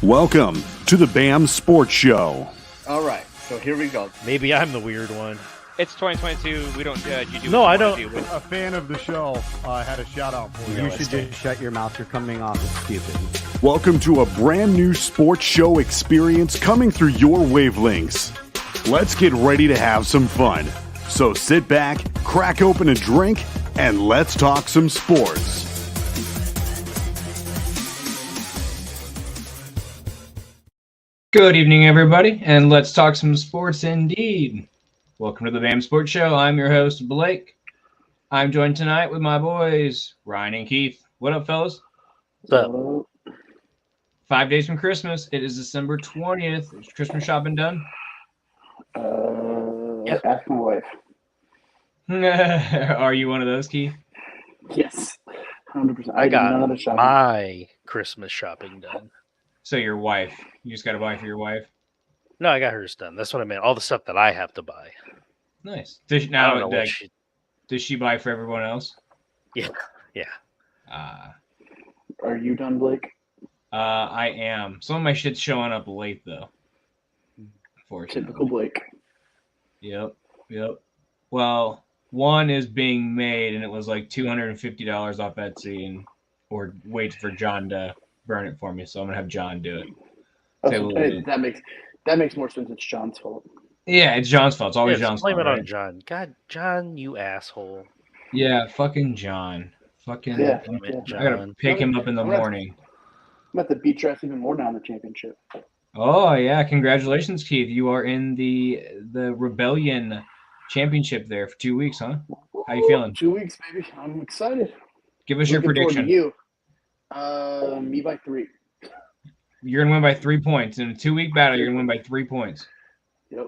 Welcome to the BAM Sports Show. All right, so here we go. Maybe I'm the weird one. It's 2022. We don't judge. You do No, what I you don't. wanna do with- A fan of the show had a shout out for you. You should just shut your mouth. You're coming off as stupid. Welcome to a brand new sports show experience coming through your wavelengths. Let's get ready to have some fun. So sit back, crack open a drink, and let's talk some sports. Good evening, everybody, and let's talk some sports indeed. Welcome to the BAM Sports Show. I'm your host, Blake. I'm joined tonight with my boys, Ryan and Keith. What up, fellas? What's up? 5 days from Christmas. It is December 20th. Is Christmas shopping done? Yeah. Ask my wife. Are you one of those, Keith? Yes, 100%. I did none of got the shopping. my Christmas shopping done. So your wife. You just got to buy for your wife? No, I got hers done. That's what I meant. All the stuff that I have to buy. Nice. I don't know what Does she buy for everyone else? Yeah. Are you done, Blake? I am. Some of my shit's showing up late, though. Unfortunately. Typical Blake. Yep. Well, one is being made, and it was like $250 off Etsy, or wait for John to burn it for me. So I'm gonna have John do it. That makes more sense. It's John's fault. Yeah, it's John's fault. It's always Yeah, John's blame fault. it on Right? John. God, John, you asshole. Yeah, fucking John. Fucking. Yeah. Damn it, I gotta John. pick him up in the morning. I'm about to beat your ass even more now in the championship. Oh yeah, congratulations, Keith. You are in the Rebellion Championship there for 2 weeks, huh? How you feeling? 2 weeks, baby. I'm excited. Give us your Looking forward to prediction. You. Me by 3. You're gonna win by 3 points in a 2-week battle. You're gonna win by 3 points. Yep.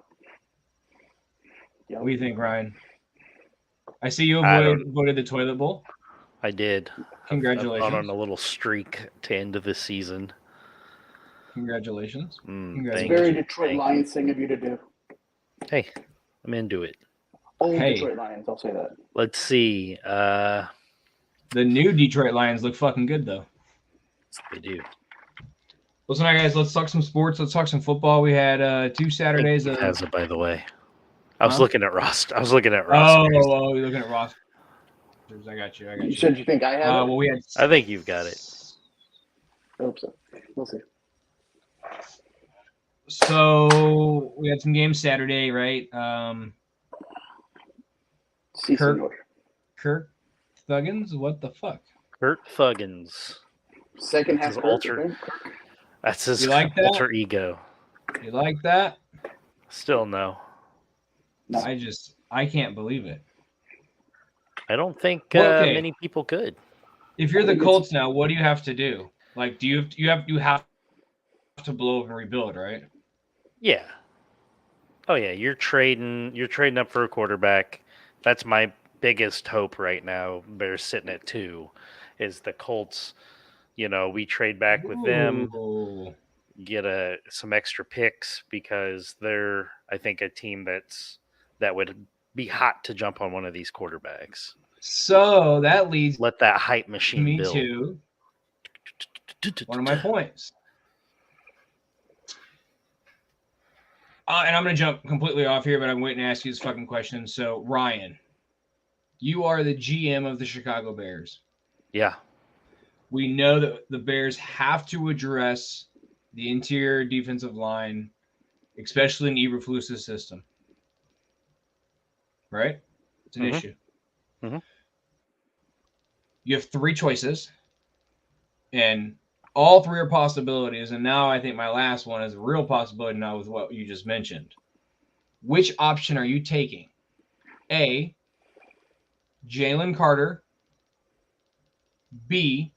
What do you think, Ryan? I see you I voted the toilet bowl. I did. Congratulations. I've gone on a little streak to end of the season. Congratulations. It's Congratulations. very Detroit Lions thing of you to do. Hey, I'm into it. Only Hey. Detroit Lions, I'll say that. Let's see. The new Detroit Lions look fucking good, though. They do. Listen, all right, guys, let's talk some sports. Let's talk some football. We had 2 Saturdays. It has it, by the way. I was Huh? looking at Ross. I was looking at Oh, Ross. you're looking at rosters. I got you. You said you think I have it? Well, we had. I think you've got it. I hope so. We'll see. So we had some games Saturday, right? Si, Kirk. senor. Kirk Thuggins, what the fuck? Kurt Thuggins. Second half His Kirk, alter- okay? That's his You like that? alter ego. You like that? Still no. No. I can't believe it. I don't think Well, okay. many people could. If you're I the think Colts now, what do you have to do? Like, do you have to blow up and rebuild, right? Yeah. Oh yeah, you're trading up for a quarterback. That's my biggest hope right now. Bears sitting at 2 is the Colts. We trade back with them, Ooh. get some extra picks because they're, I think, a team that would be hot to jump on one of these quarterbacks. So that leads Let that hype machine me build. to one of my points. And I'm going to jump completely off here, but I'm waiting to ask you this fucking question. So, Ryan, you are the GM of the Chicago Bears. Yeah. We know that the Bears have to address the interior defensive line, especially in Eberflus's system. Right? It's an issue. Mhm. You have 3 choices, and all 3 are possibilities. And now I think my last one is a real possibility now with what you just mentioned. Which option are you taking? A, Jalen Carter. B,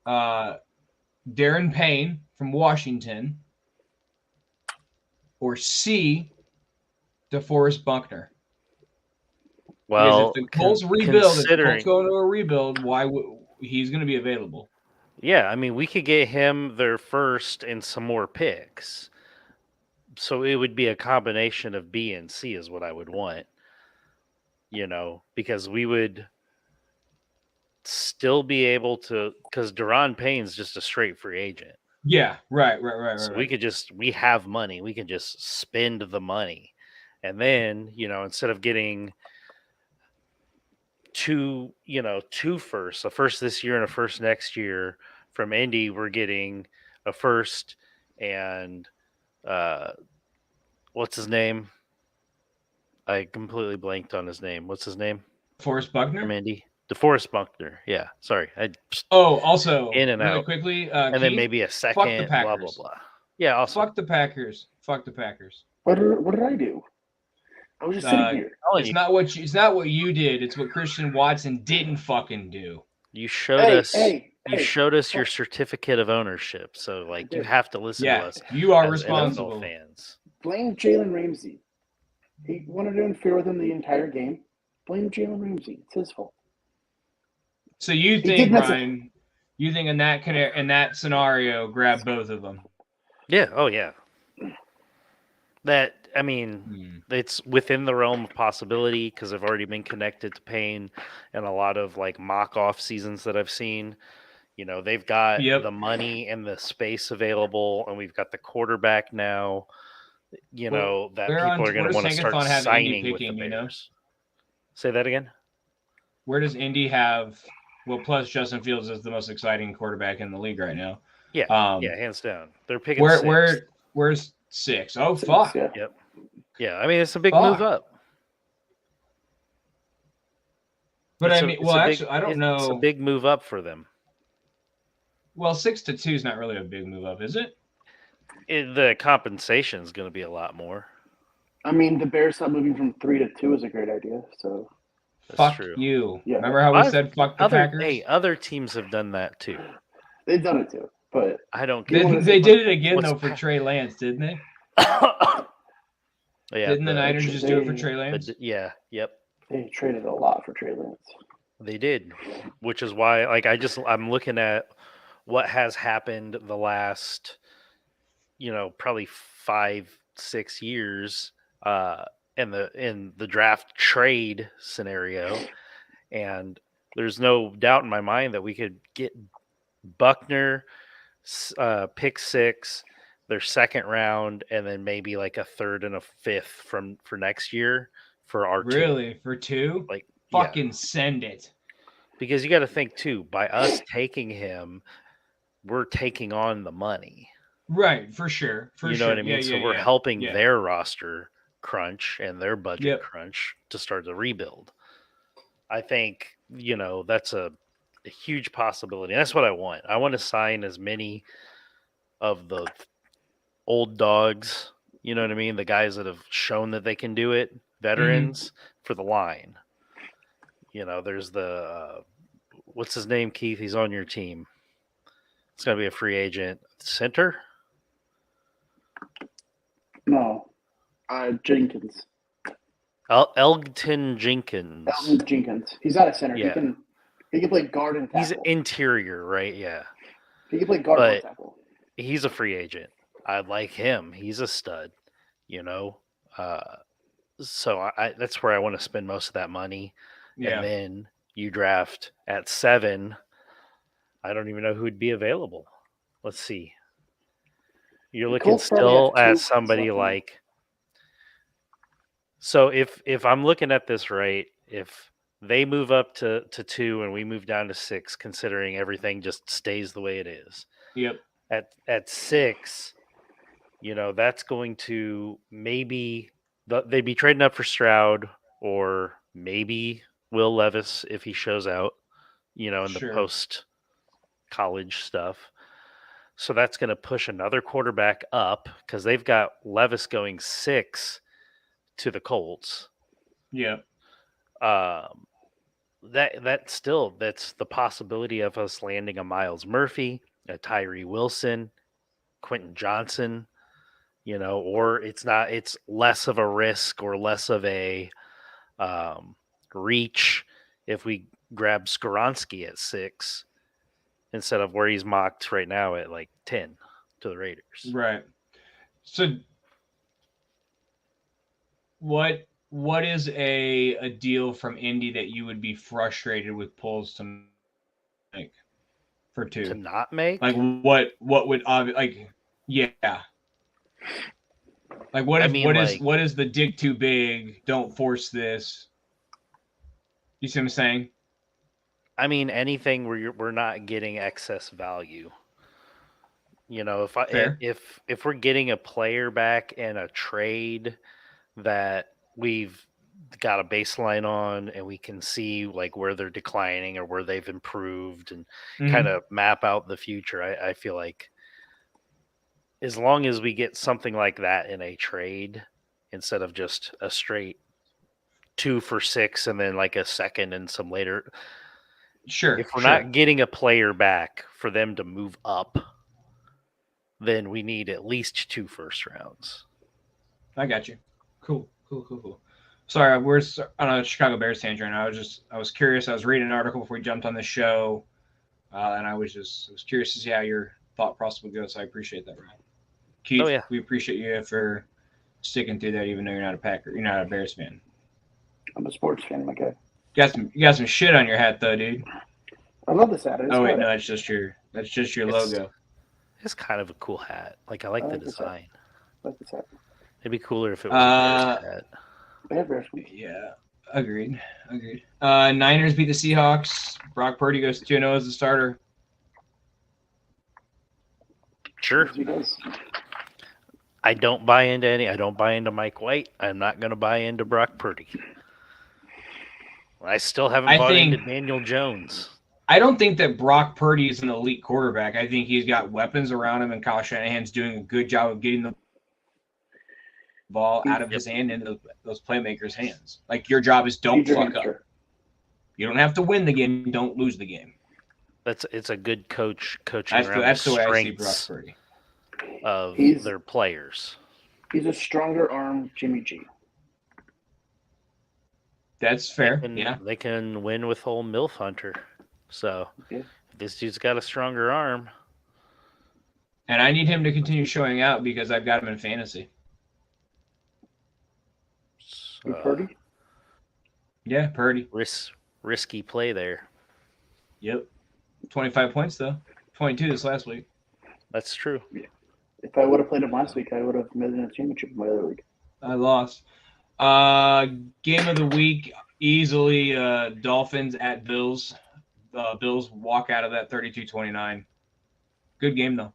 Darren Payne from Washington. Or C, DeForest Buckner. Well, because if the Colts rebuild, if the considering, Colts go into a rebuild, he's going to be available. yeah, I mean, we could get him their first and some more picks. So it would be a combination of B and C is what I would want. Because we would still be able to, because Deron Payne's just a straight free agent. Yeah, right. So we have money. We can just spend the money. And then, instead of getting two firsts, a first this year and a first next year from Indy, we're getting a first and what's his name? I completely blanked on his name. What's his name? Forrest From Buckner. Indy. DeForest Buckner. Yeah. Sorry. Also, in and really out. quickly, And Keith, then maybe a second, fuck the Packers. blah, blah, blah. Yeah, also. Fuck the Packers. Fuck the Packers. What did I do? I was just sitting here. It's not what you did. It's what Christian Watson didn't fucking do. You showed us hey. your certificate of ownership. So you have to listen to us. You are as responsible. NFL fans. Blame Jalen Ramsey. He wanted to interfere with him the entire game. Blame Jalen Ramsey. It's his fault. So you think, Ryan? You think in that scenario, grab both of them? Yeah. Oh yeah. It's within the realm of possibility because I've already been connected to Payne and a lot of mock off seasons that I've seen. They've got the money and the space available, and we've got the quarterback now. That people are going to want to start signing with the Bears. Say that again. Where does Indy have? Well, plus Justin Fields is the most exciting quarterback in the league right now. Yeah, hands down. They're picking six. Where's 6? Oh, fuck. Yeah. Yep. Yeah, I mean it's a big move up. But I don't know. It's a big move up for them. Well, 6-2 is not really a big move up, is it? The compensation is going to be a lot more. I mean, the Bears not moving from 3 to 2 is a great idea. So, fuck true. you. Yeah. Remember how we said fuck the Packers? Hey, other teams have done that too. They've done it too, but I don't. They did it again though for Trey Lance, didn't they? Yeah. Didn't the Niners just do it for Trey Lance? Yeah. Yep. They traded a lot for Trey Lance. They did, which is why, I'm looking at what has happened the last, probably 5-6 years, in the draft trade scenario, and there's no doubt in my mind that we could get Buckner, pick 6, their second round, and then maybe a third and a fifth for next year for our really for 2. Fucking send it. Because you got to think too, by us taking him, we're taking on the money. Right, for sure. You know what I mean? So we're helping their roster crunch and their budget crunch to start the rebuild. I think, that's a huge possibility. And that's what I want. I want to sign as many of the old dogs, you know what I mean? The guys that have shown that they can do it, veterans, for the line. There's the what's his name, Keith? He's on your team. It's going to be a free agent. Center? No. Jenkins. Elgton Jenkins. Elgton Jenkins. He's not a center. Yeah. He can play guard and tackle. He's interior, right? Yeah. He can play guard and tackle. He's a free agent. I like him. He's a stud, So that's where I want to spend most of that money. Yeah. And then you draft at 7. I don't even know who'd be available. Let's see. You're looking still at somebody like. So if I'm looking at this right, if they move up to 2 and we move down to 6, considering everything just stays the way it is. Yep. At 6, that's going to maybe they'd be trading up for Stroud or maybe Will Levis if he shows out, in the post college stuff. So that's going to push another quarterback up because they've got Levis going 6 to the Colts. Yeah. That's the possibility of us landing a Miles Murphy, a Tyree Wilson, Quentin Johnson, or it's less of a risk or less of a reach if we grab Skoronski at 6 instead of where he's mocked right now at 10 to the Raiders. Right. So what is a deal from Indy that you would be frustrated with Poles to for 2? To not make? Like what would like yeah. Like what I if mean, like, what is the dig too big? Don't force this. You see what I'm saying? I mean, anything where we're not getting excess value. You know, Fair. if we're getting a player back in a trade that we've got a baseline on and we can see like where they're declining or where they've improved and kind of map out the future, I feel like as long as we get something like that in a trade instead of just a straight 2 for 6 and then like a second and some later, Sure. if we're not getting a player back for them to move up, then we need at least 2 first rounds. I got you. Cool. Sorry, we're on a Chicago Bears tangent. I was curious. I was reading an article before we jumped on the show, and I was curious to see how your thought process would go. So I appreciate that, Ryan. Keith, we appreciate you for sticking through that, even though you're not a Bears fan. I'm a sports fan, my guy. You got some shit on your hat though, dude. I love this hat. Oh wait, no, that's just your logo. It's kind of a cool hat. Like I like the design. I like this hat. It'd be cooler if it was a Bears hat. Yeah, agreed. Niners beat the Seahawks. Brock Purdy goes 2-0 as the starter. Sure. I don't buy into Mike White. I'm not going to buy into Brock Purdy. I still haven't bought into Daniel Jones. I don't think that Brock Purdy is an elite quarterback. I think he's got weapons around him, and Kyle Shanahan's doing a good job of getting the ball out of his hand into those playmakers' hands. Like, your job is don't fuck up. You don't have to win the game. Don't lose the game. It's a good coaching that's the way I see Brock Purdy. Of their players. He's a stronger arm Jimmy G. That's fair. They can win with old MILF Hunter. So if this dude's got a stronger arm. And I need him to continue showing out because I've got him in fantasy. Purdy? Yeah, Purdy. Risky play there. Yep. 25 points, though. 22 this last week. That's true. Yeah. If I would have played him last week, I would have made it in a championship in my other league. I lost. Game of the week, easily Dolphins at Bills. Bills walk out of that 32-29. Good game, though.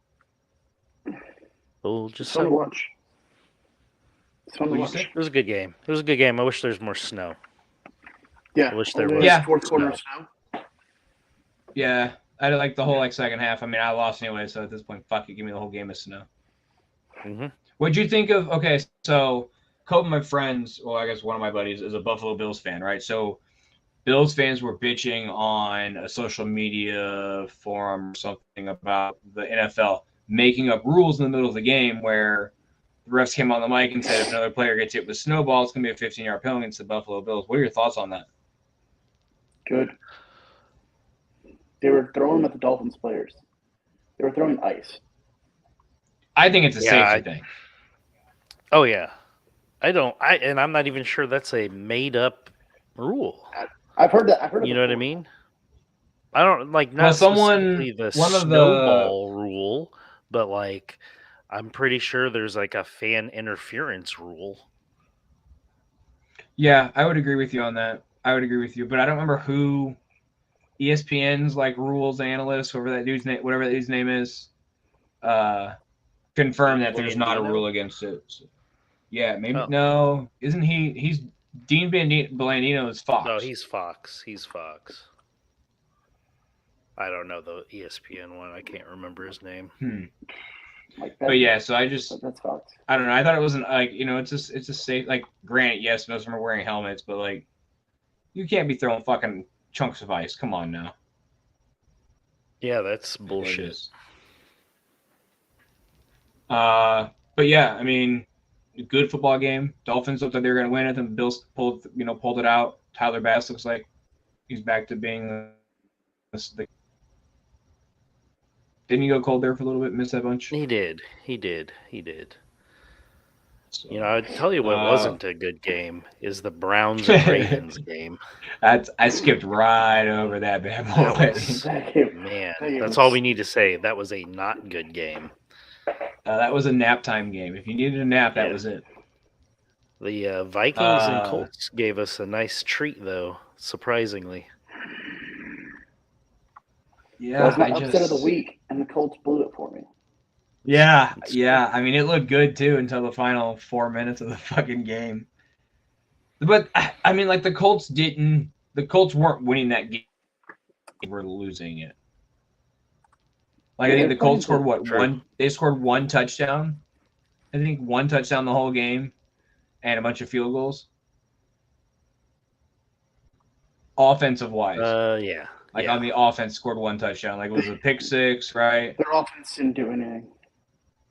Just fun to watch. It's fun to watch. It was a good game. I wish there's more snow. Yeah. I wish there was. Fourth quarter snow. Yeah. I did like the whole second half. I mean, I lost anyway, so at this point, fuck it, give me the whole game of snow. Mm-hmm. What'd you think of? Okay, so a couple of my friends, well, I guess one of my buddies is a Buffalo Bills fan, right? So Bills fans were bitching on a social media forum or something about the NFL making up rules in the middle of the game where the refs came on the mic and said if another player gets hit with snowballs, it's going to be a 15-yard penalty against the Buffalo Bills. What are your thoughts on that? Good. They were throwing at the Dolphins players. They were throwing ice. I think it's a safety thing. Oh, yeah. And I'm not even sure that's a made-up rule. I've heard that. You know what I mean? I don't not specifically the snowball rule, but I'm pretty sure there's a fan interference rule. Yeah, I would agree with you on that. But I don't remember who ESPN's rules analyst, whatever that dude's name is, confirmed that there's not a rule against it. So, yeah, maybe no. Isn't he? He's Dean Blandino is Fox. No, he's Fox. I don't know the ESPN one. I can't remember his name. But yeah, so that's Fox. I don't know. I thought it wasn't it's a safe. Granted, yes, most of them are wearing helmets, but you can't be throwing fucking chunks of ice. Come on now. Yeah, that's bullshit. But yeah, I mean, good football game. Dolphins looked like they were going to win it, and the Bills pulled it out. Tyler Bass looks like he's back to being the. Didn't he go cold there for a little bit? Miss that bunch. He did. You know, I'd tell you what Uh, wasn't a good game is the Browns and Ravens game. I skipped right over that bad That boy. was, That game, man, that game that's was- all we need to say. That was a not good game. That was a nap time game. If you needed a nap, that Yeah. was it. The Vikings and Colts gave us a nice treat, though, surprisingly. that was Yeah, my upset of the week, and the Colts blew it for me. Yeah. I mean, it looked good too until the final 4 minutes of the fucking game. But I mean, like the Colts weren't winning that game; they were losing it. Like Yeah, I think they're the Colts playing scored what True. one? They scored one touchdown. I think one touchdown the whole game, and a bunch of field goals. Offensive wise, Yeah. like yeah. on the offense, scored one touchdown. Like it was a pick six, right? Their offense didn't do anything.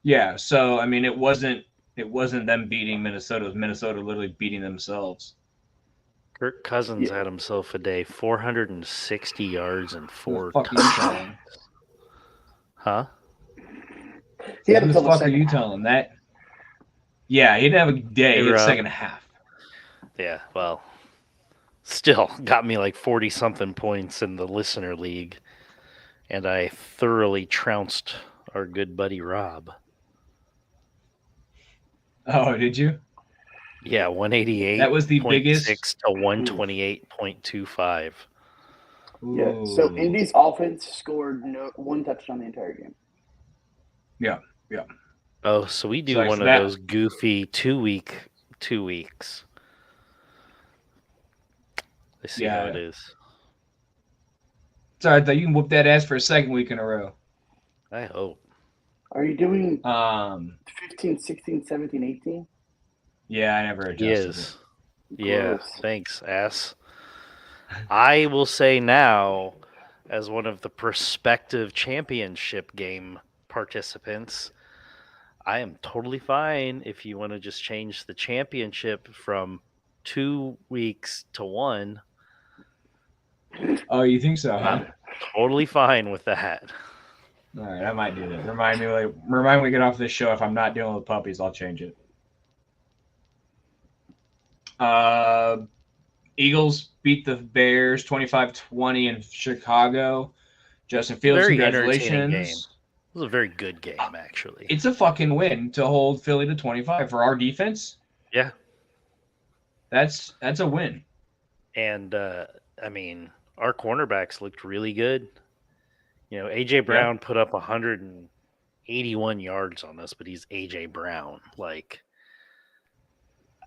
Yeah. So I mean, it wasn't them beating Minnesota. It was Minnesota literally beating themselves. Kirk Cousins Yeah. had himself a day, 460 yards and 4 What the fuck are you touchdowns. telling? Huh? He had Who until the the fuck are second you half. telling that? Yeah, he didn't have a day. Hey, He had Rob. second half. Yeah, well, still got me like 40-something points in the listener league, and I thoroughly trounced our good buddy Rob. Oh, did you? Yeah, 188. That was the biggest. 6 to 128.25. Yeah. So Ooh. Indy's offense scored one touchdown the entire game. Oh, so we do So one of that- those goofy 2 weeks. I see how Yeah. it is. Sorry, I thought you can whoop that ass for a second week in a row. I hope. Are you doing 15, 16, 17, 18? Yeah, I never He adjusted is. it. Yeah, Gross. thanks, ass. I will say now, as one of the prospective championship game participants, I am totally fine if you want to just change the championship from 2 weeks to 1. Oh, you think so, huh? I'm totally fine with that. All right, I might do that. Remind me when we get off this show. If I'm not dealing with puppies, I'll change it. Eagles beat the Bears 25-20 in Chicago. Justin Fields, Very entertaining congratulations. game. It was a very good game, actually. It's a fucking win to hold Philly to 25 for our defense. Yeah. That's a win. And, I mean, our cornerbacks looked really good. You know, A.J. Brown put up 181 yards on us, but he's A.J. Brown. Like,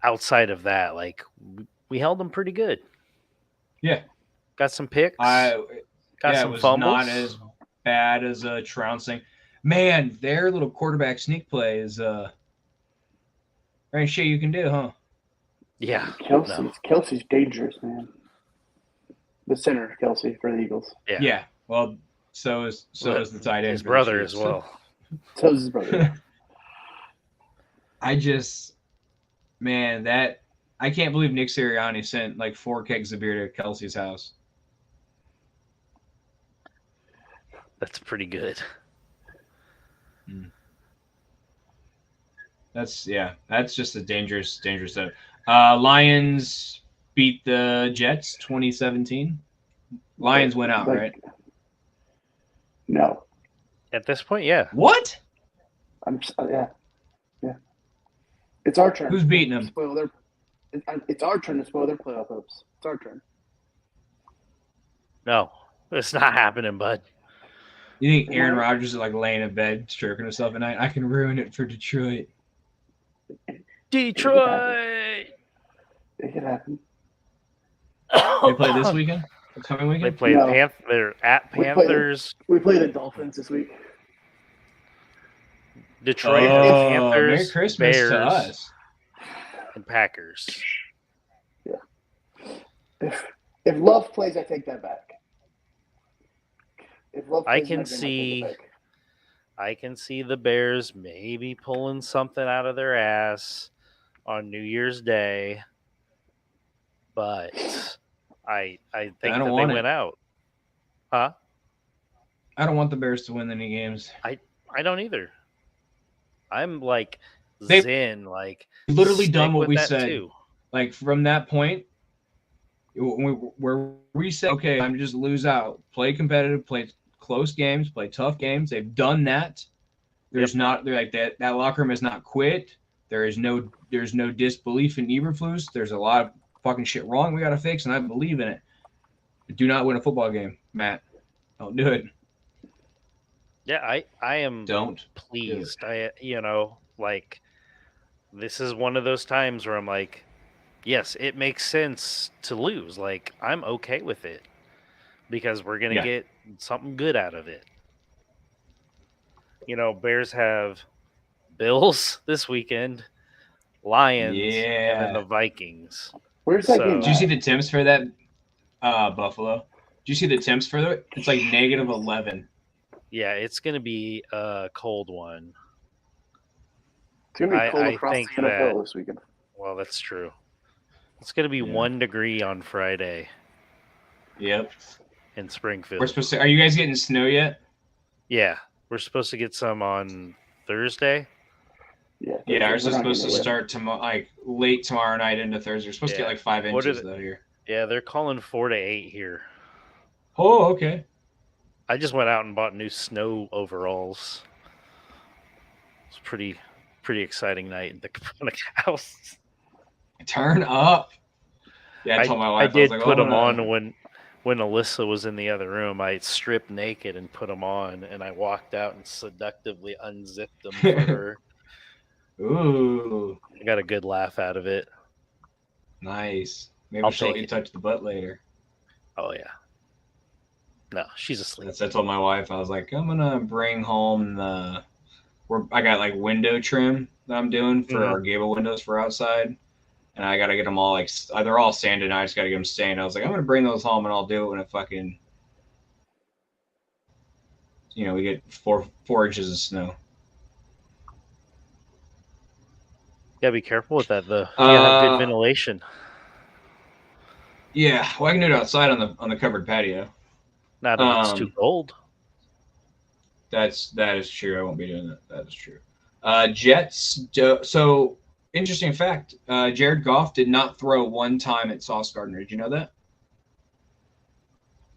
outside of that, like, we held him pretty good. Yeah. Got some picks. Got got it some was fumbles. not as bad as trouncing. Man, their little quarterback sneak play is there ain't shit you can do, huh? Yeah. Kelsey's dangerous, man. The center, Kelsey, for the Eagles. Yeah. Yeah. Well, so is the tight end. His for the brother Chiefs. as well. So is his brother. I can't believe Nick Sirianni sent like 4 kegs of beer to Kelsey's house. That's pretty good. That's just a dangerous stuff. Lions beat the Jets 2017. Lions went out, right? No. At this point, yeah. What? Yeah. It's our turn. Who's beating them? It's our turn to spoil their playoff hopes. It's our turn. No, it's not happening, bud. You think Aaron Rodgers is like laying in bed, stroking himself at night? I can ruin it for Detroit. Detroit! It could happen. They play this weekend? This coming They weekend? play No. They're at We play- Panthers. We play the Dolphins this week. Detroit Oh, has Panthers, Merry Christmas Bears, to us. and Packers. If Love plays, I take that back. If Love I plays, can I take it see- back. I can see the Bears maybe pulling something out of their ass on New Year's Day, but I think I that don't they want it. went out. Huh? I don't want the Bears to win any games. I don't either. I'm like Zen, like literally stick done what with we that said. too. Like from that point, where we said, okay, I'm just lose out, play competitive, play close games, play tough games. They've done that. There's not, they're like that locker room has not quit. There's no disbelief in Eberflus. There's a lot of fucking shit wrong we got to fix, and I believe in it. But do not win a football game, Matt. Don't do it. Yeah, I am Don't pleased. Like this is one of those times where I'm like, yes, it makes sense to lose. Like I'm okay with it because we're gonna get something good out of it. Bears have Bills this weekend, Lions, and then the Vikings. Where's that game Did you see at? the temps for that Buffalo? Did you see the temps for it? It's like -11. Yeah, it's going to be a cold one. It's going to be cold I across the think NFL this weekend. Well, that's true. It's going to be 1 degree on Friday Yep. in Springfield. We're supposed to. Are you guys getting snow yet? Yeah, we're supposed to get some on Thursday. Yeah, ours is supposed to start tomorrow, like late tomorrow night into Thursday. We're supposed to get like 5 inches though here. Yeah, they're calling 4 to 8 here. Oh, okay. I just went out and bought new snow overalls. It's pretty exciting night in the house. Turn up. Yeah, I told my wife I did was like, put them on when Alyssa was in the other room. I stripped naked and put them on, and I walked out and seductively unzipped them for her. Ooh. I got a good laugh out of it. Nice. Maybe she'll let you touch the butt later. Oh, yeah. No, she's asleep. I told my wife, I was like, I'm going to bring home I got like window trim that I'm doing for our gable windows for outside. And I got to get them all like, they're all sanded. And I just got to get them stained. I was like, I'm going to bring those home and I'll do it when it fucking, we get 4 inches of snow. Yeah, be careful with that though. You gotta have good ventilation. Yeah, well, I can do it outside on the covered patio. Not if it's too cold. That is true. I won't be doing that. That is true. Jets. So interesting fact. Jared Goff did not throw one time at Sauce Gardner. Did you know that?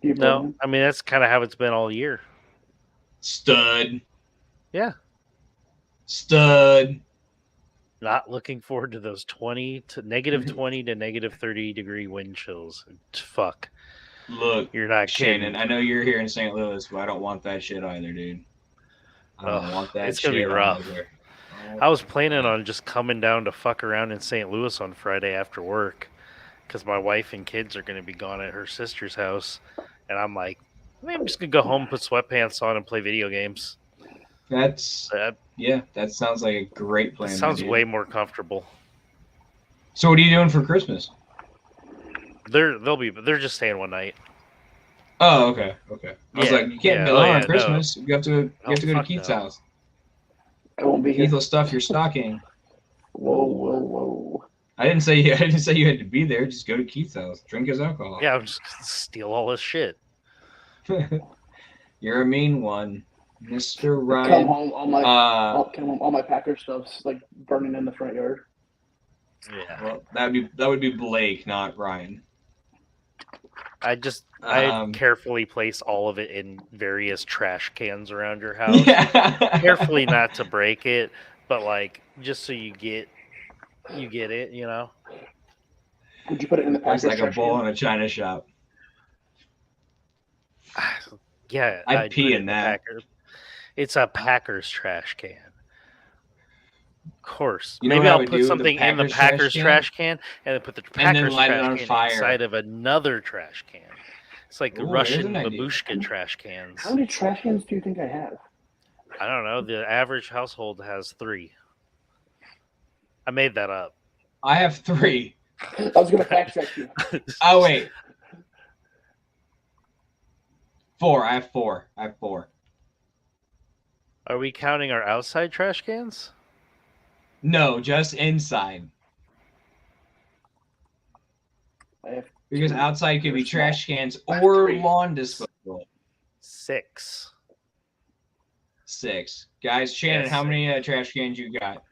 No, I mean that's kind of how it's been all year. Stud. Yeah. Stud. Not looking forward to those -20 to -30 degree wind chills. Fuck. Look, you're not Shannon. kidding. I know you're here in St. Louis, but I don't want that shit either, dude. I don't want that. It's gonna be rough. Either. I was planning on just coming down to fuck around in St. Louis on Friday after work, because my wife and kids are gonna be gone at her sister's house, and I'm like, I'm just gonna go home, put sweatpants on, and play video games. That sounds like a great plan. Sounds way more comfortable. So what are you doing for Christmas? They're just staying one night. Oh, okay. I was like, you can't be alone on Christmas. No. You have to go to Keith's house. I won't be here. Keith will stuff your stocking. Whoa. I didn't say you had to be there. Just go to Keith's house. Drink his alcohol. Yeah, I'm just gonna steal all his shit. You're a mean one, Mr. Ryan. Come home, all my Packer stuff's like burning in the front yard. Yeah. Well, that would be Blake, not Ryan. I carefully place all of it in various trash cans around your house. Yeah. Carefully not to break it, but like just so you get it, Would you put it in the Packers? It's like a bull in a china shop. Yeah, I'd pee in that. It's a Packers trash can. Of course. You know Maybe what I I'll would put do something with the in the Packers Packers trash can and then put the Packers light it trash on can fire. inside of another trash can. It's like Ooh, Russian there's an idea. babushka trash cans. How many trash cans do you think I have? I don't know. The average household has 3. I made that up. I have 3. I was going to fact check you. Oh, wait. 4. I have 4. Are we counting our outside trash cans? No, just inside. Because outside could be trash cans or lawn disposal. 6. 6. Guys, Shannon, Yes, how many trash cans you got?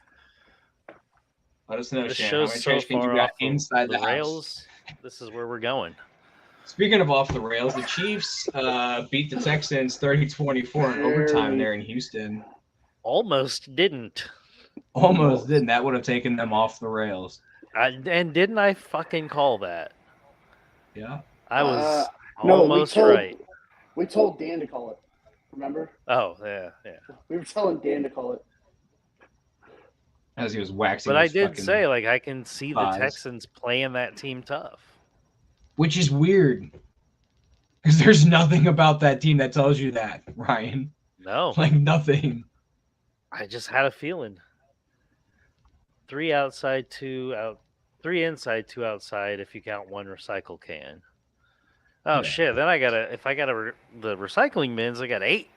Let us know, This Shan. How many show's so trash cans you far got off inside the the house? rails. This is where we're going. Speaking of off the rails, the Chiefs beat the Texans 30-24 in overtime there in Houston. Almost didn't. Almost didn't. That would have taken them off the rails. And didn't I fucking call that? Yeah. I was No, almost right. We told Dan to call it. Remember? Oh, yeah. We were telling Dan to call it. As he was waxing But I his did fucking say, like, I can see the thighs. Texans playing that team tough. Which is weird. Because there's nothing about that team that tells you that, Ryan. No. Like, nothing. I just had a feeling. 3 inside, 2 outside if you count one recycle can. Oh, Yeah. shit. Then if I got the recycling bins, I got 8.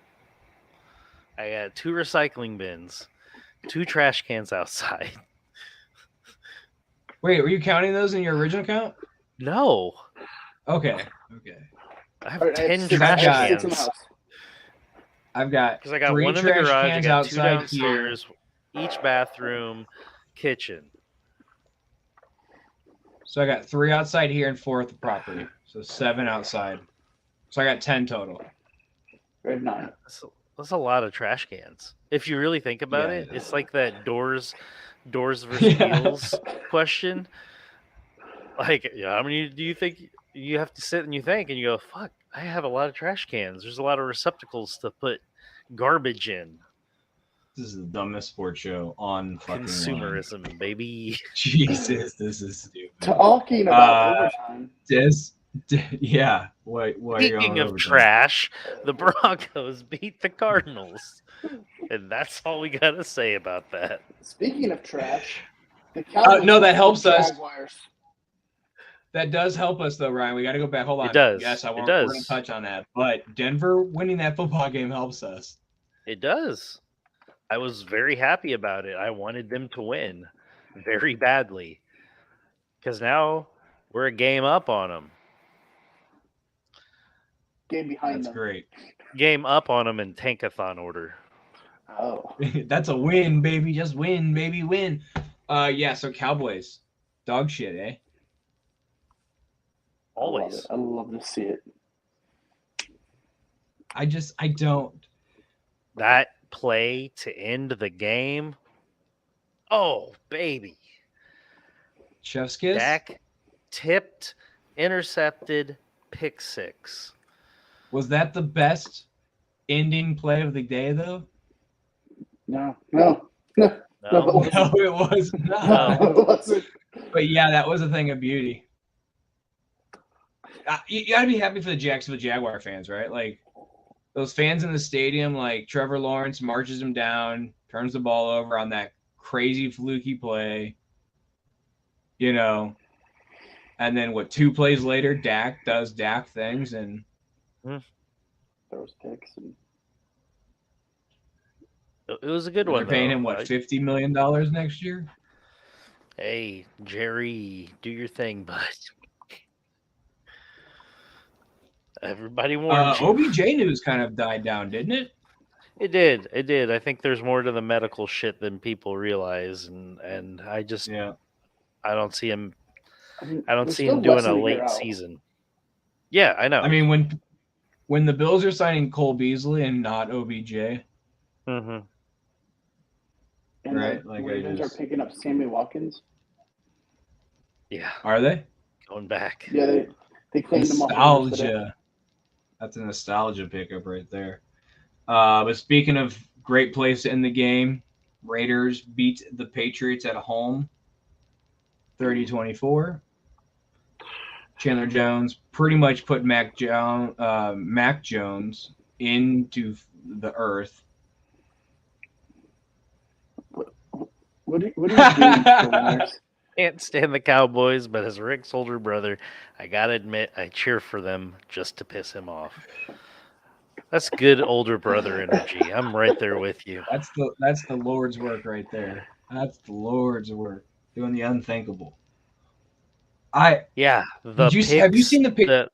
I got 2 recycling bins, 2 trash cans outside. Wait, were you counting those in your original count? No. Okay. I have All right, 10 6 trash I have 6 in the cans. house. I've got Because I got 3 one in the trash garage, I cans got 2 outside downstairs, each bathroom, kitchen. So I got 3 outside here and 4 at the property. So 7 outside. So I got 10 total. We have 9. That's a lot of trash cans. If you really think about Yeah, it, yeah. it's like that doors versus Yeah. wheels question. Like, how many do you think you have to sit and you think and you go, fuck, I have a lot of trash cans. There's a lot of receptacles to put garbage in. This is the dumbest sports show on fucking Consumerism, baby. Jesus, this is stupid. Talking about overtime. Yeah. What Speaking of trash, the Broncos beat the Cardinals. And that's all we got to say about that. Speaking of trash, the Cowboys no, that helps us. Jaguars. That does help us, though, Ryan. We got to go back. Hold on. It does. Yes, we're does. going to touch on that. But Denver winning that football game helps us. It does. I was very happy about it. I wanted them to win very badly. Because now we're a game up on them. Game behind That's them. great. Game up on them in tankathon order. Oh. That's a win, baby. Just win, baby, win. Yeah, so Cowboys. Dog shit, eh? Always. I love to see it. I don't. That play to end the game. Oh, baby. Chef's kiss? Dak tipped, intercepted, pick 6. Was that the best ending play of the day, though? No. No. No, it was not. No, it wasn't. But yeah, that was a thing of beauty. You got to be happy for the Jacksonville Jaguar fans, right? Like, those fans in the stadium, like Trevor Lawrence marches him down, turns the ball over on that crazy fluky play, you know. And then 2 plays later, Dak does Dak things, and Those picks. And... It was a good one. They're paying him right? $50 million next year. Hey, Jerry, do your thing, bud. Everybody warned you. OBJ news kind of died down, didn't it? It did. I think there's more to the medical shit than people realize, and I just I don't see him. I don't see him doing a late season. Yeah, I know. I mean, when the Bills are signing Cole Beasley and not OBJ, mm-hmm. And right? the Like Ravens are picking up Sammy Watkins. Yeah, are they going back? Yeah, they claimed him off. Nostalgia. That's a nostalgia pickup right there. But speaking of great place in the game, Raiders beat the Patriots at home 30-24. Chandler Jones pretty much put Mac Jones into the earth. What are you doing, for winners? Can't stand the Cowboys, but as Rick's older brother, I gotta admit I cheer for them just to piss him off. That's good older brother energy. I'm right there with you. That's the Lord's work right there. That's the Lord's work, doing the unthinkable. Have you seen the picture?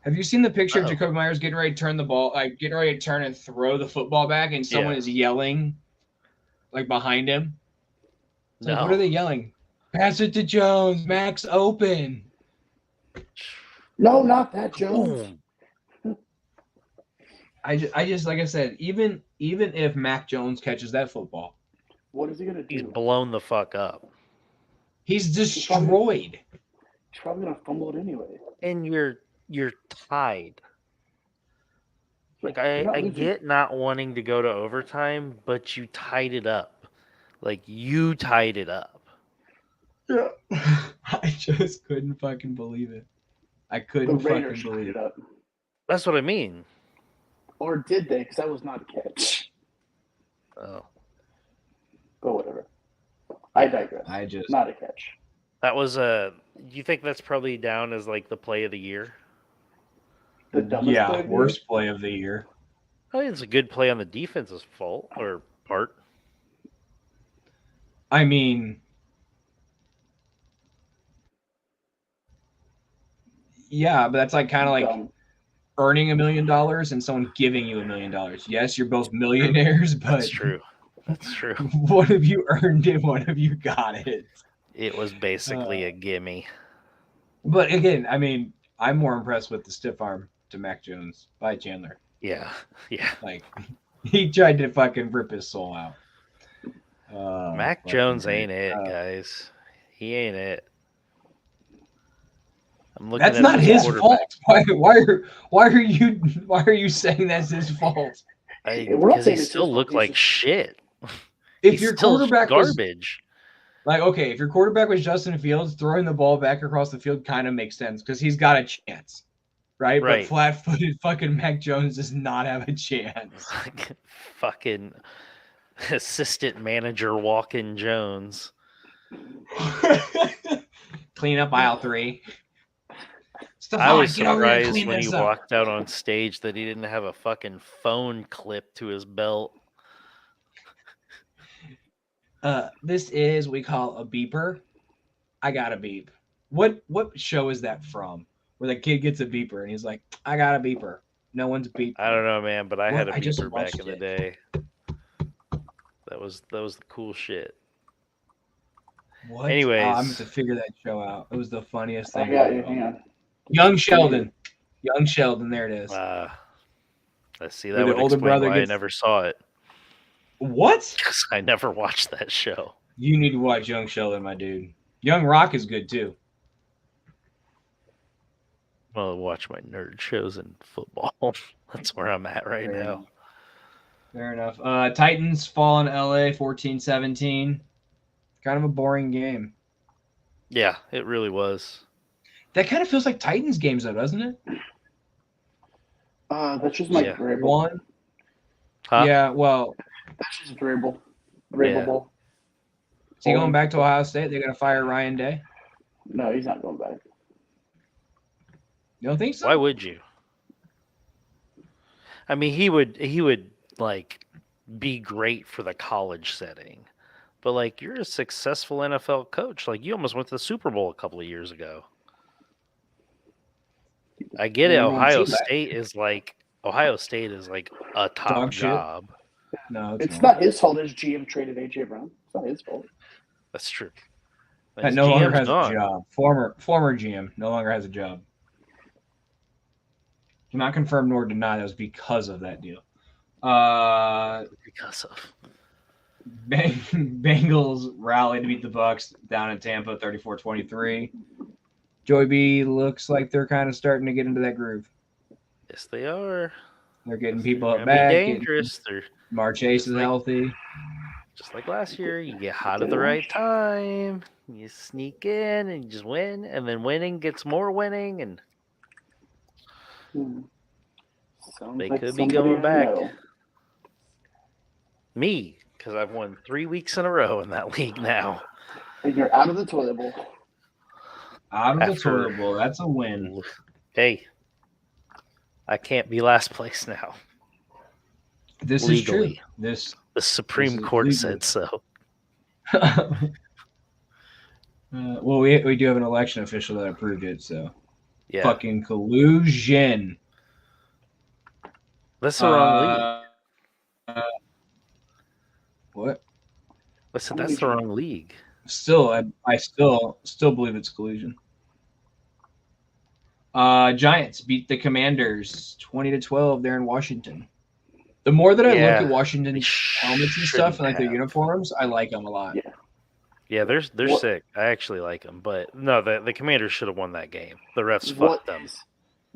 Have you seen the picture of Jacoby Myers getting ready to turn the ball, getting ready to turn and throw the football back, and someone is yelling, like behind him? It's like, No. what are they yelling? Pass it to Jones. Max open. No, not that Jones. Boom. I just like I said, even if Mac Jones catches that football, What is he gonna He's do? blown the fuck up. he's destroyed. He's probably gonna fumble it anyway. And you're tied. Like You're not I losing. get not wanting to go to overtime, but you tied it up. Like you tied it up. Yeah. I just couldn't fucking believe it. I The couldn't Raiders fucking tied believe it it. up, That's what I mean. or did they? Because that was not a catch. Oh. But whatever. I digress. I just Not a catch. That was a. You think that's probably down as like the play of the year? The dumbest play of the worst play of the year. I think it's a good play on the defense's fault or part. I mean, yeah, but that's like kind of like Dumb. earning $1 million and someone giving you $1 million. Yes, you're both millionaires, but That's true. That's true. One of you earned it, one of you got it. It was basically a gimme. But again, I mean, I'm more impressed with the stiff arm to Mac Jones by Chandler. Yeah. Yeah. Like, he tried to fucking rip his soul out. Mac fucking Jones great. ain't it, guys. He ain't it. I'm looking That's at not his quarterback. fault. Why are you saying that's his fault? We're not Because he saying it's still his looked fault, like he's shit. If He's your still quarterback was garbage. like, okay, if your quarterback was Justin Fields, throwing the ball back across the field kind of makes sense because he's got a chance, right? Right. But flat-footed fucking Mac Jones does not have a chance. Fucking assistant manager Walkin' Jones. Clean up aisle 3. I was Stephon, get over here and surprised clean when he this up. walked out on stage that he didn't have a fucking phone clip to his belt. This is we call a beeper. I got a beep. What show is that from? Where the kid gets a beeper and he's like, I got a beeper. No one's beeping. I don't know, man, but I had a I just beeper back watched in the it. day. That was the cool shit. What? Anyways. I'm going to figure that show out. It was the funniest I thing. got you. Hang on. Young Sheldon. Young Sheldon. There it is. Let's see. Where That the would older explain brother why I gets- never saw it. What? Because I never watched that show. You need to watch Young Sheldon, my dude. Young Rock is good too. Well, I watch my nerd shows in football. That's where I'm at right now. Fair enough. Titans fall in LA 14-17. Kind of a boring game. Yeah, it really was. That kind of feels like Titans games though, doesn't it? That's just my Yeah. dribble. One. Huh? Yeah, well, That's just dribble. Dribbable. is he going back to Ohio State? They're gonna fire Ryan Day? No, he's not going back. You don't think so? Why would you? I mean, he would like be great for the college setting. But like you're a successful NFL coach. Like you almost went to the Super Bowl a couple of years ago. I get it. You don't Ohio see that. State is like a top Dog shit. job. No, It's not his fault his GM traded A.J. Brown. It's not his fault. That's true. That His no longer GM's has gone. a job. Former GM no longer has a job. Cannot confirm nor deny that was because of that deal. Because of Bengals rally to beat the Bucks down in Tampa 34-23. Joey B looks like they're kind of starting to get into that groove. yes, they are. They're getting people They're up gonna back. be getting- dangerous. They're Mar Chase is like- healthy. just like last year. You get hot at the right time. You sneak in and you just win, and then winning gets more winning, and Sounds They like could be somebody going I back. know. me, because I've won 3 weeks in a row in that league now. And you're out of the toilet bowl. Out of the After- toilet bowl. That's a win. Hey, I can't be last place now. This is Legally. true. This The Supreme is Court legal. said so. well, we do have an election official that approved it, so Yeah, fucking collusion. that's the wrong league. What? I said that's the wrong league. Still, I still believe it's collusion. Giants beat the Commanders 20-12 there in Washington. The more that I look at Washington's helmets and stuff and like their uniforms, I like them a lot. Yeah. Yeah, they're sick. I actually like them, but no, the Commanders should have won that game. The refs fucked them.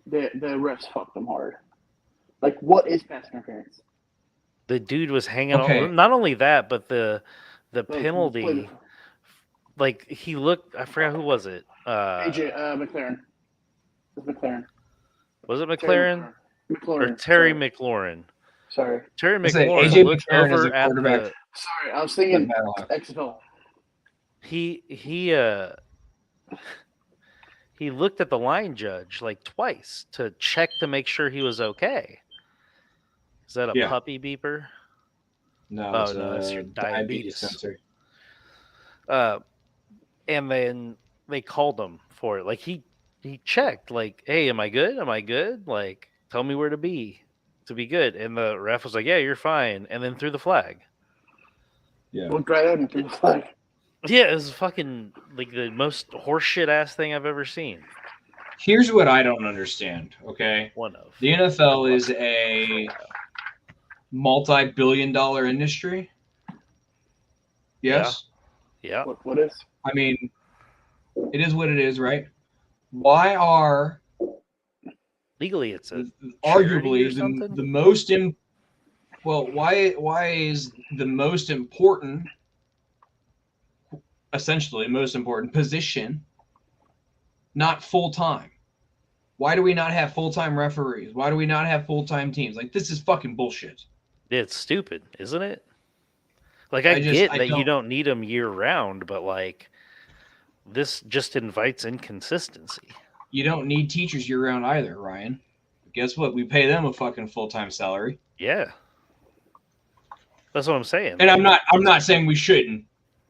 The refs fucked them hard. Like, what is pass interference? The dude was hanging on. Not only that, but the penalty. Like he looked. I forgot who was it. AJ McLaren. It was McLaren. Was it McLaren? McLaurin. Or Terry McLaurin. Sorry. Terry McLaurin AJ looked McLaurin over is a at quarterback. the. Sorry, I was thinking XFL. He looked at the line judge like twice to check to make sure he was okay. Is that a puppy beeper? No, that's your diabetes sensor. And then they called him for it. Like he checked, like, hey, am I good? Am I good? Like, tell me where to be good. And the ref was like, yeah, you're fine. And then threw the flag. Yeah. Looked right at him and threw the flag. Yeah, it was fucking like the most horseshit ass thing I've ever seen. Here's what I don't understand, okay? One of. The NFL is a multi-billion-dollar industry. Yes? Yeah. What is? I mean, it is what it is, right? Why are legally it's arguably the most why is the most important, essentially most important position not full-time? Why do we not have full-time referees? Why do we not have full-time teams? Like, this is fucking bullshit. It's stupid, isn't it? Like, I get that you don't need them year-round, but, like, this just invites inconsistency. You don't need teachers year-round either, Ryan. But guess what? We pay them a fucking full-time salary. Yeah. That's what I'm saying. And I'm not saying we shouldn't.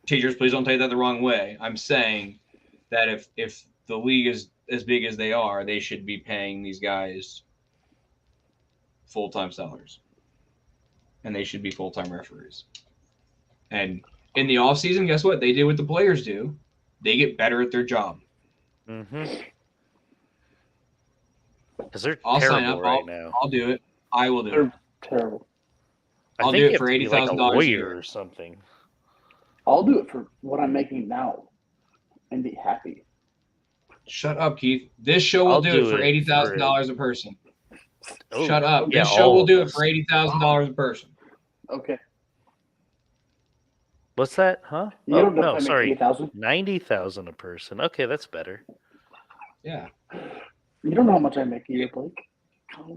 Teachers, please don't take that the wrong way. I'm saying that if the league is as big as they are, they should be paying these guys full-time salaries. And they should be full-time referees. And in the offseason, guess what? They do what the players do. They get better at their job. Mm-hmm. Because they're I'll terrible sign up. right now. I'll do it. I will do it. They're terrible. I'll do it for $80,000 a year or something. I'll do it for what I'm making now and be happy. Shut up, Keith. This show will do it for $80,000 a person. Oh, Shut up. Yeah, this show will do it for $80,000 a person. Okay. What's that? Huh? You don't know no, if I make sorry. 80,000. 90,000 a person. Okay, that's better. Yeah. You don't know how much I make a year, Blake.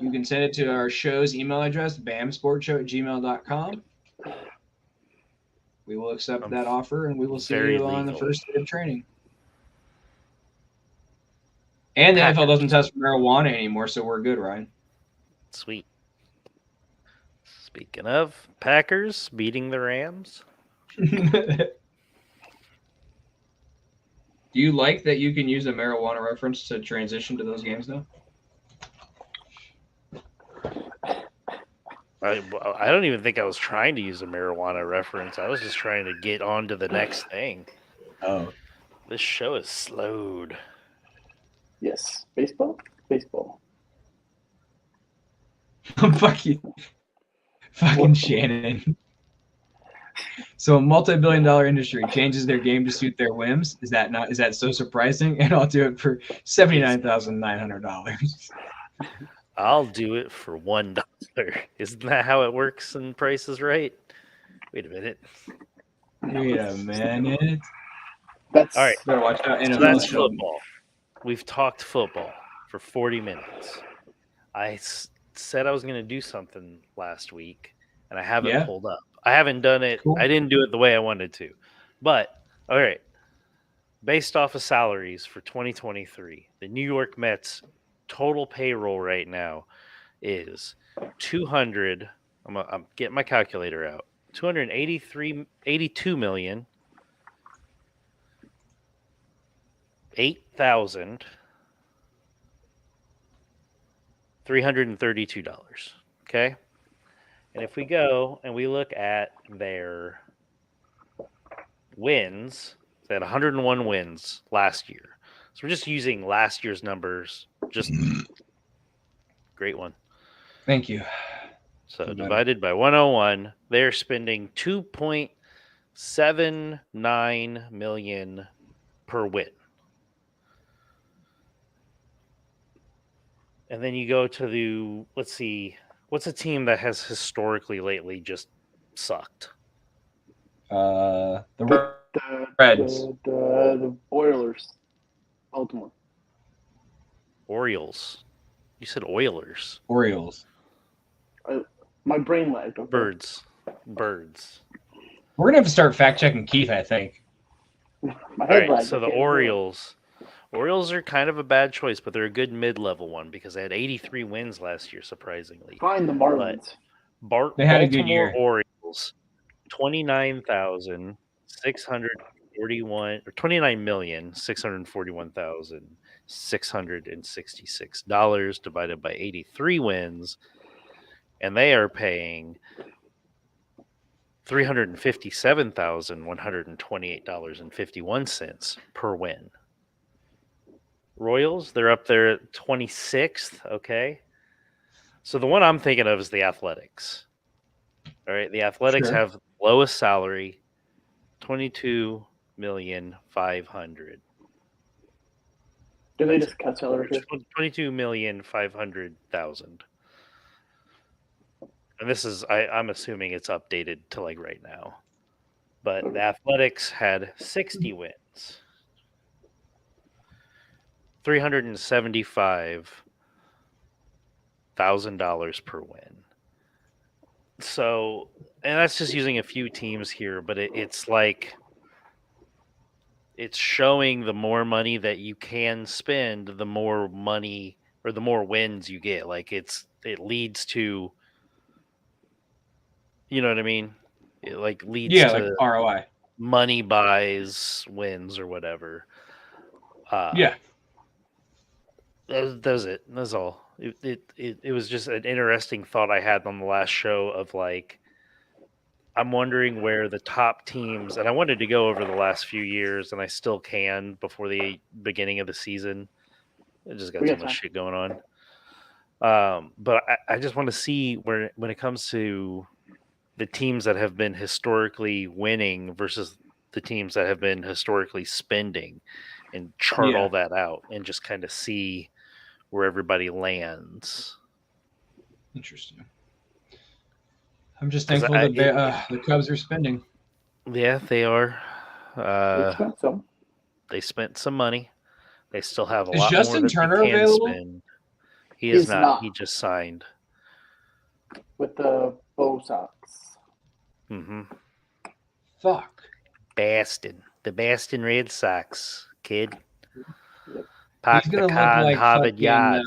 You can send it to our show's email address, bamsportshow@gmail.com. We will accept that offer, and we will see you on the first day of training. And the NFL doesn't test for marijuana anymore, so we're good, Ryan. Sweet. Speaking of, Packers beating the Rams. Do you like that you can use a marijuana reference to transition to those games now? I don't even think I was trying to use a marijuana reference. I was just trying to get on to the next thing. Oh. This show is slowed. Yes. Baseball? Baseball. Fucking Shannon. So a multi-billion-dollar industry changes their game to suit their whims. Is that so surprising? And I'll do it for $79,900. I'll do it for $1. Isn't that how it works in Price is Right? Wait a minute. Wait a minute. That's all right. Better watch out. So that's football. We've talked football for 40 minutes. I said I was going to do something last week, and I haven't pulled up. I haven't done it. Cool. I didn't do it the way I wanted to. But, all right, based off of salaries for 2023, the New York Mets total payroll right now is $200. I'm getting my calculator out. $82 million. $8,332. Okay? And if we go and we look at their wins. They had 101 wins last year. So we're just using last year's numbers. Just great one. Thank you. So Feel better. divided by 101, they're spending 2.79 million per win. And then you go to the, let's see, what's a team that has historically lately just sucked? The The Reds. the Oilers, Baltimore. Orioles. You said Oilers. Orioles. My brain lagged. Okay. Birds. We're gonna have to start fact checking Keith, I think. My All head right, lagged. so the Okay, Orioles. Orioles are kind of a bad choice, but they're a good mid-level one because they had 83 wins last year, surprisingly. Find the Marlins. They had a good Baltimore year. Orioles, 29,641 or $29,641,666 divided by 83 wins, and they are paying $357,128.51 per win. Royals, they're up there at 26th. Okay. So the one I'm thinking of is the Athletics. All right. The Athletics Sure. have lowest salary, $22,500,000. Did they just cut salary? here? $22,500,000. And this is, I'm assuming it's updated to like right now. But the Athletics had 60 wins. $375,000 per win. So, and that's just using a few teams here, but it's like it's showing the more money that you can spend, the more money or the more wins you get. Like it leads to, you know what I mean? It like leads Yeah, to like ROI. money buys wins or whatever. Yeah. That was it. That's all. It was just an interesting thought I had on the last show of like, I'm wondering where the top teams, and I wanted to go over the last few years, and I still can before the beginning of the season. I just got We too got much time. shit going on. But I just want to see where when it comes to the teams that have been historically winning versus the teams that have been historically spending, and chart all that out and just kind of see where everybody lands. Interesting. I'm just thankful that the Cubs are spending. Yeah, they are. They spent some. They spent some money. They still have a Is lot Justin more that Turner they can available? spend. He is not. He just signed. With the Bo Sox. Mm-hmm. Fuck. Boston. The Boston Red Sox, kid. Yep. Park He's the gonna look car in like Harvard fucking, Yard.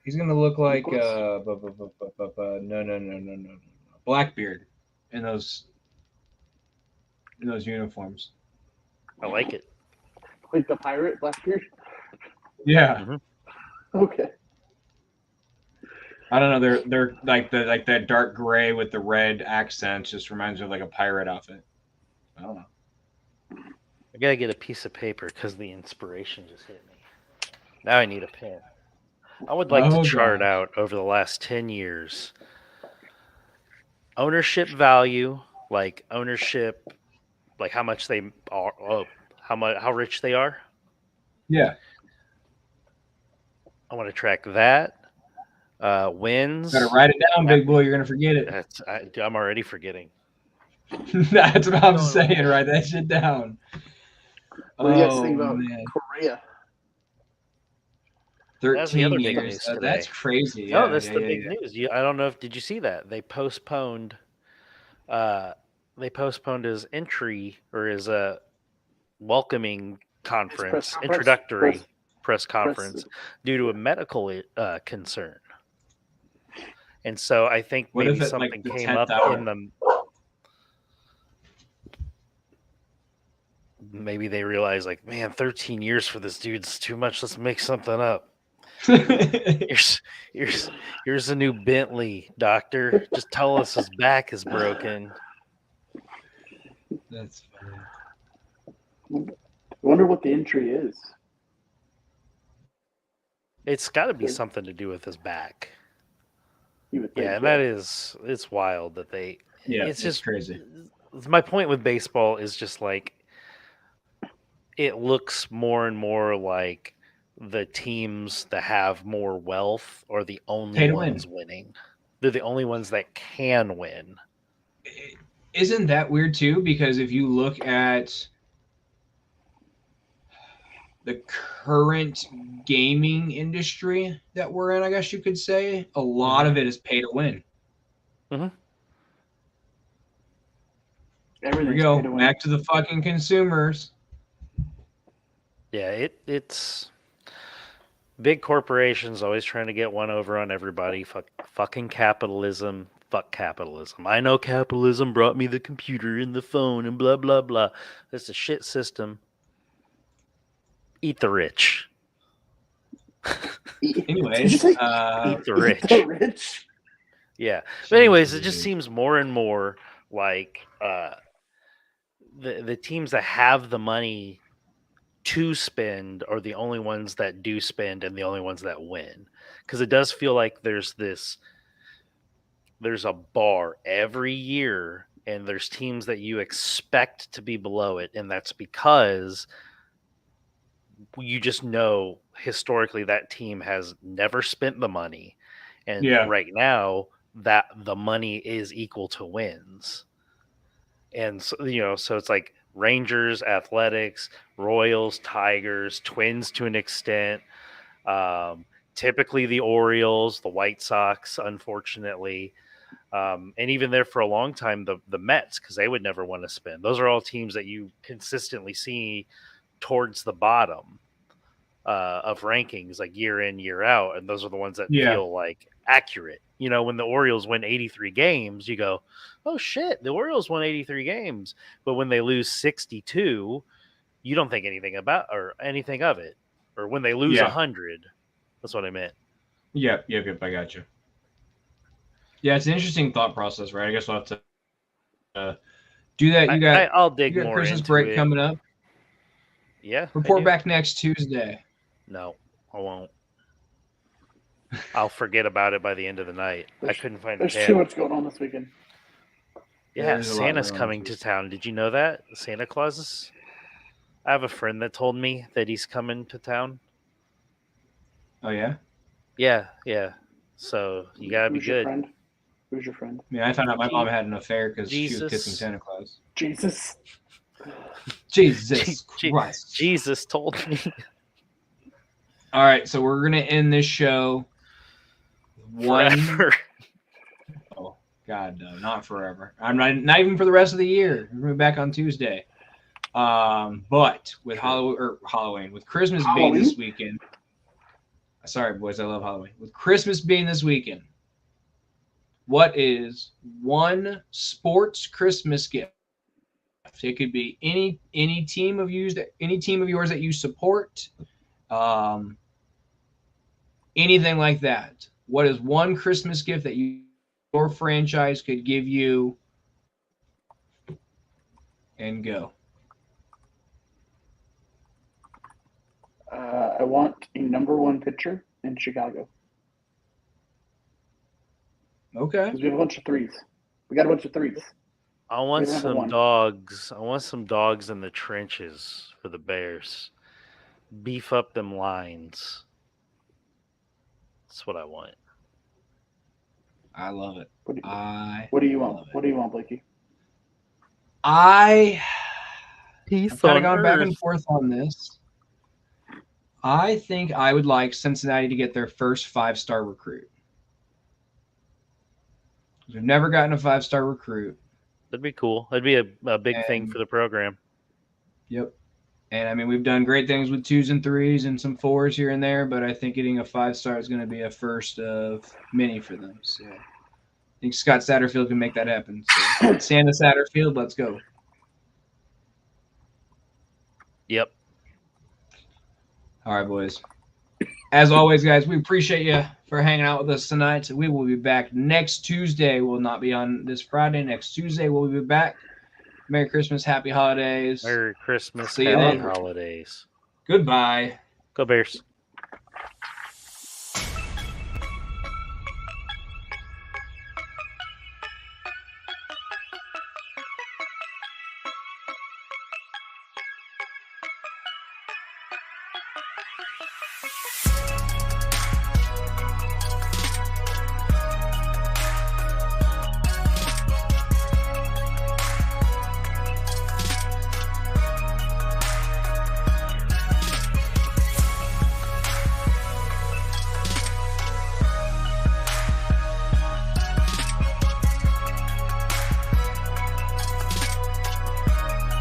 he's gonna look like no. Blackbeard in those uniforms. I like it. Like the pirate Blackbeard? Yeah. Mhm. Okay. I don't know. They're like that dark gray with the red accents just reminds me of like a pirate outfit. I don't know. I gotta get a piece of paper because the inspiration just hit me. Now I need a pen. I would like to chart out over the last 10 years ownership value, like ownership, like how much they are, how rich they are. Yeah. I want to track that. Wins. Gotta write it down, big boy. You're gonna forget it. I'm already forgetting. That's what I'm saying. Write that shit down. What do you guys think about Korea? 13 years. That's crazy. Yeah, no, that's the big news. I don't know if did you see that they postponed. They postponed his entry or his welcoming conference, introductory press conference, due to a medical concern. And so I think maybe something came up in them. Maybe they realized, like, man, 13 years for this dude's too much. Let's make something up. Here's a new Bentley, doctor. Just tell us his back is broken. That's funny. I wonder what the entry is. It's got to be Good. something to do with his back. You would think, Yeah, and that is, it's wild that they. Yeah, it's just crazy. My point with baseball is just like it looks more and more like the teams that have more wealth are the only Pay to win. ones winning. They're the only ones that can win. Isn't that weird too? Because if you look at the current gaming industry that we're in, I guess you could say, a lot of it is pay to win. Mm-hmm. Here we go. Back to the fucking consumers. Yeah, it's big corporations always trying to get one over on everybody. Fucking capitalism. Fuck capitalism. I know capitalism brought me the computer and the phone and blah, blah, blah. It's a shit system. Eat the rich. Anyways, eat the rich. Eat the rich. Yeah. But anyways, it just seems more and more like the teams that have the money to spend are the only ones that do spend and the only ones that win. Because it does feel like there's a bar every year and there's teams that you expect to be below it, and that's because you just know historically that team has never spent the money, and right now that the money is equal to wins. And so, so it's like Rangers, Athletics, Royals, Tigers, Twins to an extent, typically the Orioles, the White Sox, unfortunately, and even there for a long time, the Mets, because they would never want to spend. Those are all teams that you consistently see towards the bottom of rankings, like year in, year out, and those are the ones that feel like accurate. When the Orioles win 83 games, you go, oh shit, the Orioles won 83 games. But when they lose 62, you don't think anything of it. Or when they lose 100, that's what I meant. Yep, I got you. Yeah, it's an interesting thought process, right? I guess we'll have to do that. I'll dig more Christmas into break it. coming up. Yeah. Report back next Tuesday. No, I won't. I'll forget about it by the end of the night. I couldn't find There's a tab. too much going on this weekend. Yeah, Santa's coming to town. Did you know that? Santa Claus is... I have a friend that told me that he's coming to town. Oh, yeah? Yeah. So you gotta be good. Who's your friend? I mean, I found out my mom had an affair because she was kissing Santa Claus. Jesus Christ. Jesus told me. All right, so we're going to end this show. Forever. Oh, God, no, not forever. I'm not even for the rest of the year. We're going to be back on Tuesday. But with Halloween, with Christmas being this weekend. Sorry, boys, I love Halloween. With Christmas being this weekend, what is one sports Christmas gift? It could be any team of yours that you support, anything like that. What is one Christmas gift that your franchise could give you? And go. I want a #1 pitcher in Chicago. Okay. Because we have a bunch of threes. We got a bunch of threes. I want some dogs. I want some dogs in the trenches for the Bears. Beef up them lines. That's what I want. I love it. What do you want? What do you want, Blakey? I've Peace kind on of gone back Earth. and forth on this. I think I would like Cincinnati to get their first 5-star recruit. We've never gotten a 5-star recruit. That'd be cool. That'd be a big thing for the program. Yep. And I mean, we've done great things with 2s and 3s and some 4s here and there, but I think getting a 5-star is going to be a first of many for them. So I think Scott Satterfield can make that happen. So Santa Satterfield, let's go. Yep. All right, boys. As always, guys, we appreciate you for hanging out with us tonight. We will be back next Tuesday. We'll not be on this Friday. Next Tuesday, we'll be back Merry Christmas, Happy Holidays. Merry Christmas, See you Happy then. Holidays. Goodbye. Go Bears.